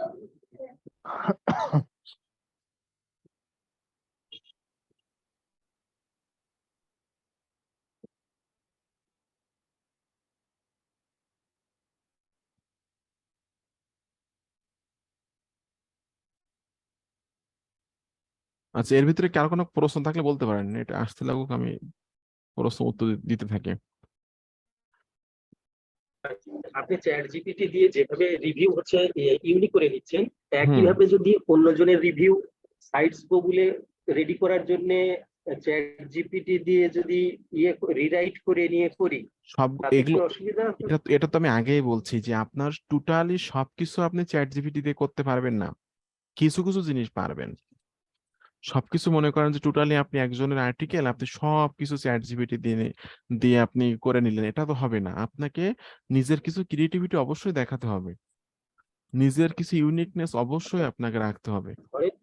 আচ্ছা, এর ভিতরে কারো কোনো প্রশ্ন থাকলে বলতে পারেন, এটা আসতে লাগুক, আমি প্রশ্ন উত্তর দিতে থাকি। আপনি চ্যাট জিপিটি দিয়ে যেভাবে রিভিউ হচ্ছে ইউনিক করে নিচ্ছেন, হুম, একইভাবে যদি অন্যজনের রিভিউ সাইটস গুগলে রেডি করার জন্য চ্যাট জিপিটি দিয়ে যদি রিরাইট করে নিয়ে করি, সব তাতে কি এগুলো, অসুবিধা আছে? এটা তো আমি আগেই বলছি যে আপনার টোটালি সবকিছু আপনি চ্যাট জিপিটি দিয়ে করতে পারবেন না, কিছু কিছু জিনিস পারবেন। সবকিছু মনে করেন যে টোটালি আপনি একজনের আর্টিকেল আপনি সবকিছু চ্যাট জিপিটি দিয়ে দিয়ে আপনি করে নিলেন, এটা তো হবে না। আপনাকে নিজের কিছু ক্রিয়েটিভিটি অবশ্যই দেখাতে হবে, নিজের কিছু ইউনিকনেস অবশ্যই আপনাকে রাখতে হবে। ধরেন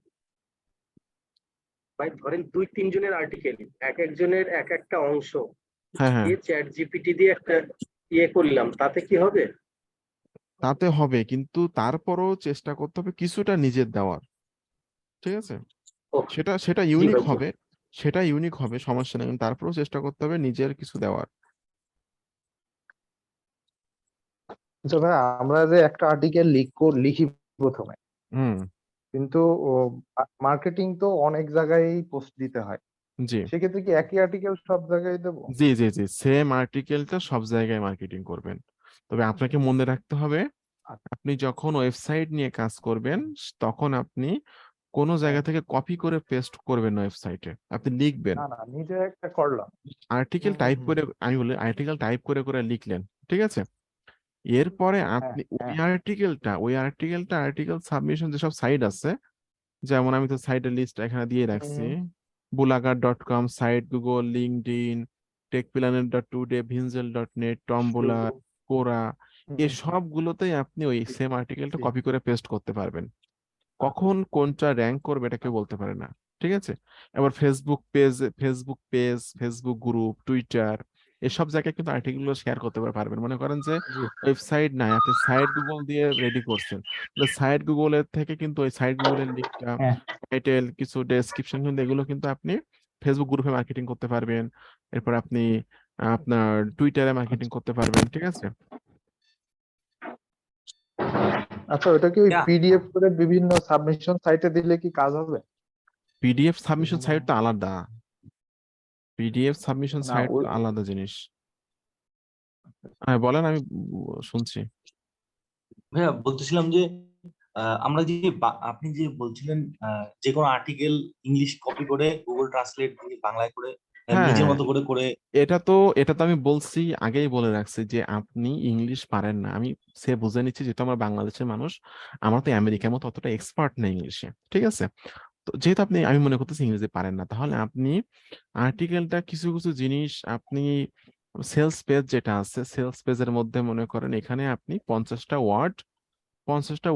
ভাই, ধরেন 2-3 জনের আর্টিকেল, এক একজনের এক একটা অংশ হ্যাঁ, হ্যাঁ, দিয়ে চ্যাট জিপিটি দিয়ে একটা করলাম, তাতে কি হবে? তাতে হবে, কিন্তু তারপরও চেষ্টা করতে হবে কিছুটা নিজের দেওয়ার। ঠিক আছে, ওকে। সেটা সেটা জি ইউনিক ভাই, জি। হবে, সেটা ইউনিক হবে, সমস্যা নেই, কিন্তু তারপরেও চেষ্টা করতে হবে নিজের কিছু দেওয়ার। আচ্ছা ভাই, আমরা যে একটা আর্টিকেল লিখি প্রথমে, হুম। কিন্তু মার্কেটিং তো অনেক জায়গায় পোস্ট দিতে হয়, জি, সেক্ষেত্রে কি একই আর্টিকেল সব জায়গায় দেবো? জি, জি, জি, সেম আর্টিকেলটা সব জায়গায় মার্কেটিং করবেন। তবে আপনাকে মনে রাখতে হবে, আচ্ছা, আপনি যখন ওয়েবসাইট নিয়ে কাজ করবেন তখন আপনি কোনো জায়গা হ্যাঁ। থেকে কপি করে পেস্ট করবেন না ওয়েবসাইটে, আপনি লিখবেন। না না, নিজে একটা করলাম। আর্টিকেল হুম হুম টাইপ হুম। করে, আমি বলি আর্টিকেল টাইপ করে করে লিখলেন, ঠিক আছে। এরপরে হ্যাঁ আপনি হ্যাঁ। ওই আর্টিকেলটা আর্টিকেল সাবমিশন যেসব সাইট আছে, যেমন আমি তো সাইটের লিস্ট এখানে দিয়ে রাখছি, হুম বুলাগার.কম, সাইট, গুগল, লিঙ্কডইন, টেকপ্ল্যানেট.টুডে, ভিনজেল.নেট, টম্বলার, কোরা, হুম এই হুম, সবগুলোতেই আপনি ওই সেম আর্টিকেলটা জি। কপি করে পেস্ট করতে পারবেন। কখন কোনটা র্যাঙ্ক করবে এটা কেউ বলতে পারে না, ঠিক আছে। এবার Facebook page, Facebook group, Twitter, এসব জায়গায় কিন্তু আর্টিকেল গুলো শেয়ার করতে পারবেন। মনে করেন যে জি। ওয়েবসাইট নাই, আপনি সাইট গুগল দিয়ে রেডি করছেন, সাইট গুগলের থেকে কিন্তু ওই সাইট গুগলের লিঙ্কটা, হ্যাঁ। টাইটেল, কিছু ডেসক্রিপশন, কিন্তু এগুলো কিন্তু আপনি ফেসবুক গ্রুপে মার্কেটিং করতে পারবেন। এরপর আপনি আপনার টুইটারে মার্কেটিং আচ্ছা করতে পারবেন, ঠিক আছে। আচ্ছা, ওটা কি ওই পিডিএফ করে বিভিন্ন সাবমিশন সাইটে দিলে কি কাজ হবে? পিডিএফ সাবমিশন বিভিন্ন, সাইট তো আলাদা, পিডিএফ সাবমিশন না সাইট ওই, তো আলাদা জিনিস। হ্যাঁ বলেন, আমি শুনছি। ভাইয়া বলতেছিলাম যে আমরা যে আপনি যে বলছিলেন যে কোনো আর্টিকেল ইংলিশ কপি করে গুগল ট্রান্সলেট দিয়ে বাংলায় করে নিজের হ্যাঁ, মতো করে করে এটা তো এটা তো আমি বলছি, আগেই বলে রাখছি যে আপনি ইংলিশ পারেন না, আমি সে বুঝে নিচ্ছি, যেহেতু আমরা বাংলাদেশের মানুষ, আমরা তো আমেরিকার মতো অতটা এক্সপার্ট না ইংলিশে, ঠিক আছে। তো যেহেতু আপনি, আমি মনে করতেছি ইংরেজি পারেন না, তাহলে আপনি আর্টিকেলটা কিছু কিছু জিনিস আপনি সেলস পেজ যেটা আছে, সেলস পেজের মধ্যে মনে করেন এখানে আপনি 50টা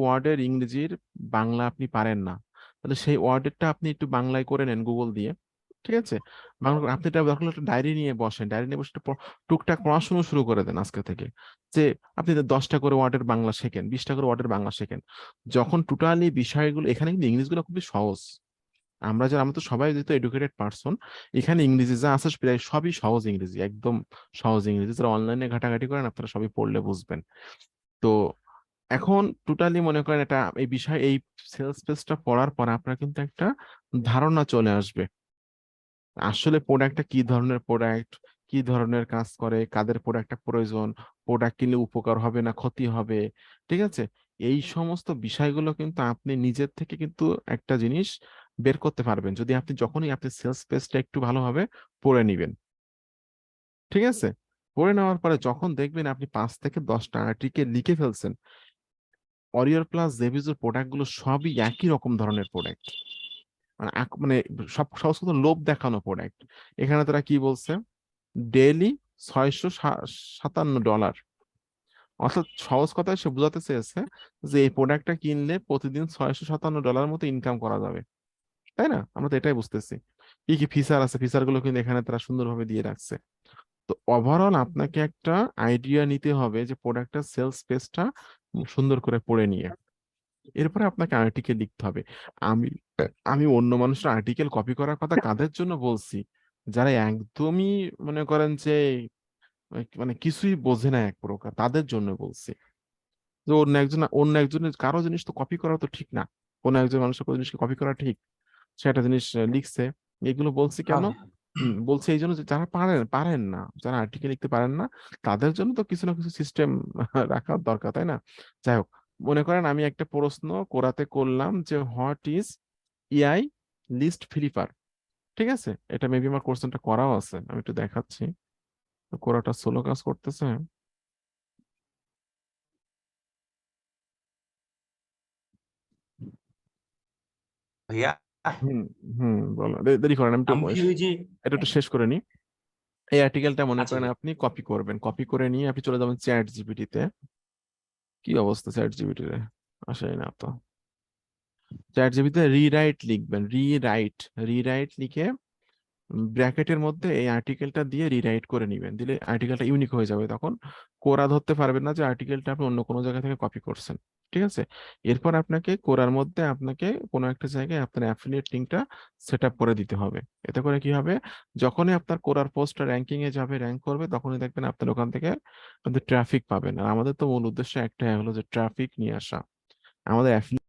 ওয়ার্ডের ইংরেজির বাংলা আপনি পারেন না, তাহলে সেই ওয়ার্ডেরটা আপনি একটু বাংলায় করে নেন গুগল দিয়ে, ঠিক আছে। বাংলা আপনি এটা দরকার হলে একটা ডায়েরি নিয়ে বসেন, ডায়েরি নিয়ে বসে একটু টুকটাক পড়াশোনা শুরু করে দেন আজকে থেকে, যে আপনি 10টা করে ওয়ার্ডের বাংলা শেখেন, 20টা করে ওয়ার্ডের বাংলা শেখেন। যখন টোটালি বিষয়গুলো, এখানে কিন্তু ইংলিশগুলো খুবই সহজ, আমরা তো সবাই যেহেতু এডুকেটেড পার্সন, এখানে ইংরেজি যা আছে প্রায় সবই সহজ ইংরেজি, একদম সহজ ইংরেজি, যারা অনলাইনে ঘাটাঘাটি করেন আপনারা সবই পড়লে বুঝবেন। তো এখন টোটালি মনে করেন এটা, এই বিষয়, এই সেলস পেজটা পড়ার পর আপনার কিন্তু একটা ধারণা চলে আসবে আসলে প্রোডাক্টটা কি ধরনের প্রোডাক্ট, কি ধরনের কাজ করে, কাদের প্রোডাক্টটা প্রয়োজন, প্রোডাক্ট কিনলে উপকার হবে না ক্ষতি হবে, ঠিক আছে। এই সমস্ত বিষয়গুলো কিন্তু আপনি নিজের থেকে কিন্তু একটা জিনিস বের করতে পারবেন, যদি আপনি যখনই আপনি সেলস পেজটা একটু ভালোভাবে পড়ে নিবেন, ঠিক আছে। পড়ে নেওয়ার পরে যখন দেখবেন আপনি 5 থেকে 10টা আর্টিকেল লিখে ফেলছেন, অরিয়র প্লাস জেভিজোর প্রোডাক্ট গুলো সবই একই রকম ধরনের প্রোডাক্ট, মানে মানে সব সহজ কথা লোভ দেখানো প্রোডাক্ট। এখানে তারা কি বলছে, ডেইলি $657, অর্থাৎ সহজ কথায় সে বোঝাতে চেয়েছে যে এই প্রোডাক্টটা কিনলে প্রতিদিন $657 মতো ইনকাম করা যাবে, তাই না? আমরা তো এটাই বুঝতেছি। কি কি ফিচার আছে, ফিচার গুলো কিন্তু এখানে তারা সুন্দরভাবে দিয়ে রাখছে। তো ওভারঅল আপনাকে একটা আইডিয়া নিতে হবে যে প্রোডাক্টের সেলস পেজটা সুন্দর করে পড়ে নিয়ে এরপরে আপনাকে আর্টিকেল লিখতে হবে। আমি আমি অন্য মানুষের আর্টিকেল কপি করার কথা কাদের জন্য বলছি, যারা একদমই মনে করেন যে মানে কিছুই বোঝে না এক প্রকার, তাদের জন্য বলছি। যে অন্য একজনের কারো জিনিস তো কপি করা তো ঠিক না, কোনো একজন মানুষের কোনো জিনিসকে কপি করা ঠিক, সে একটা জিনিস লিখছে, এগুলো বলছি কেন? হ্যাঁ। বলছি এই জন্য যে যারা পারেন পারেন না, যারা আর্টিকেল লিখতে পারেন না, তাদের জন্য তো কিছু না কিছু সিস্টেম রাখা দরকার, তাই না? যাই হোক, মনে করেন আমি একটা প্রশ্ন কোরাতে করলাম যে what is EI list flipper, ঠিক আছে। এটা মেবি আমার কোশ্চেনটা করাও আছে, আমি একটু দেখাচ্ছি। তো কোরাটা সোলো কাজ করতেছে। ভাইয়া হুম হুম বলো, দেরি করেন, আমি আমি কি ওই যে এটা একটু শেষ করে নিই। এই আর্টিকেলটা মনে আচ্ছা করেন আপনি কপি করবেন, কপি করে নিয়ে আপনি চলে যাবেন চ্যাট জিপিটিতে। কি অবস্থা চ্যাট জিপিটিতে, আসেই না তো। চ্যাট জিপিটিতে রিরাইট লিখবেন, রিরাইট, রিরাইট লিখে ব্র্যাকেটের মধ্যে এই আর্টিকেলটা দিয়ে রিরাইট করে নিবেন, দিলে আর্টিকেলটা ইউনিক হয়ে যাবে, তখন কোরা ধরতে পারবেন না যে আর্টিকেলটা আপনি অন্য কোনো জায়গা থেকে কপি করছেন। ঠিক আছে, এরপর আপনাকে কোরার মধ্যে আপনাকে কোনো একটা জায়গায় আপনার অ্যাফিলিয়েট লিঙ্কটা সেট আপ করে দিতে হবে। এতে করে কি হবে, যখনই আপনার কোরার পোস্টটা র্যাঙ্কিং এ যাবে, র্যাঙ্ক করবে, তখনই দেখবেন আপনার ওখান থেকে ট্রাফিক পাবেন। আর আমাদের তো মূল উদ্দেশ্য একটাই, হলো যে ট্রাফিক নিয়ে আসা। আমাদের